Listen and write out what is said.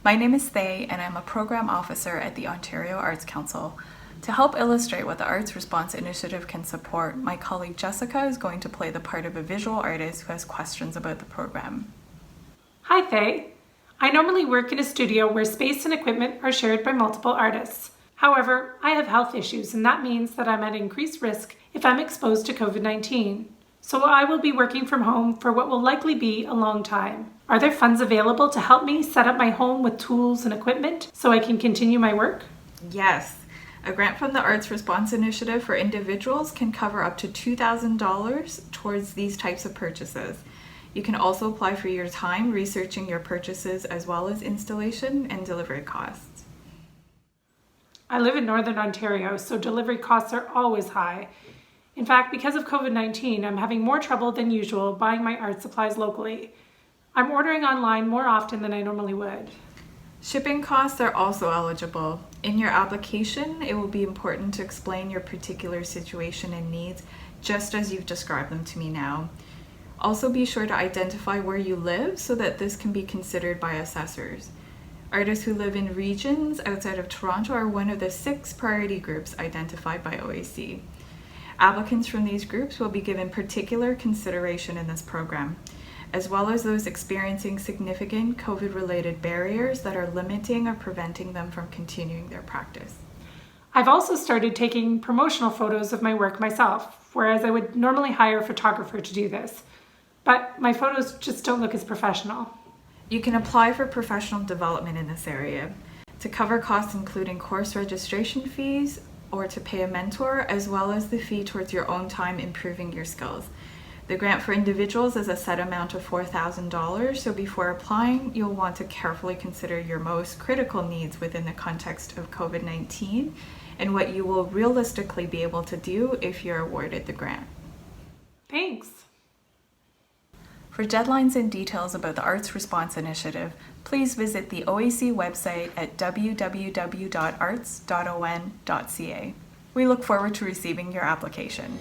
My name is Thay, and I'm a program officer at the Ontario Arts Council. To help illustrate what the Arts Response Initiative can support, my colleague Jessica is going to play the part of a visual artist who has questions about the program. Hi Thay. I normally work in a studio where space and equipment are shared by multiple artists. However, I have health issues, and that means that I'm at increased risk if I'm exposed to COVID-19. So I will be working from home for what will likely be a long time. Are there funds available to help me set up my home with tools and equipment so I can continue my work? Yes. A grant from the Arts Response Initiative for individuals can cover up to $2,000 towards these types of purchases. You can also apply for your time researching your purchases as well as installation and delivery costs. I live in Northern Ontario, so delivery costs are always high. In fact, because of COVID-19, I'm having more trouble than usual buying my art supplies locally. I'm ordering online more often than I normally would. Shipping costs are also eligible. In your application, it will be important to explain your particular situation and needs, just as you've described them to me now. Also be sure to identify where you live so that this can be considered by assessors. Artists who live in regions outside of Toronto are one of the 6 priority groups identified by OAC. Applicants from these groups will be given particular consideration in this program, as well as those experiencing significant COVID-related barriers that are limiting or preventing them from continuing their practice. I've also started taking promotional photos of my work myself, whereas I would normally hire a photographer to do this. But my photos just don't look as professional. You can apply for professional development in this area to cover costs including course registration fees or to pay a mentor, as well as the fee towards your own time improving your skills. The grant for individuals is a set amount of $4,000, so before applying, you'll want to carefully consider your most critical needs within the context of COVID-19 and what you will realistically be able to do if you're awarded the grant. Thanks. For deadlines and details about the Arts Response Initiative, please visit the OAC website at www.arts.on.ca. We look forward to receiving your application.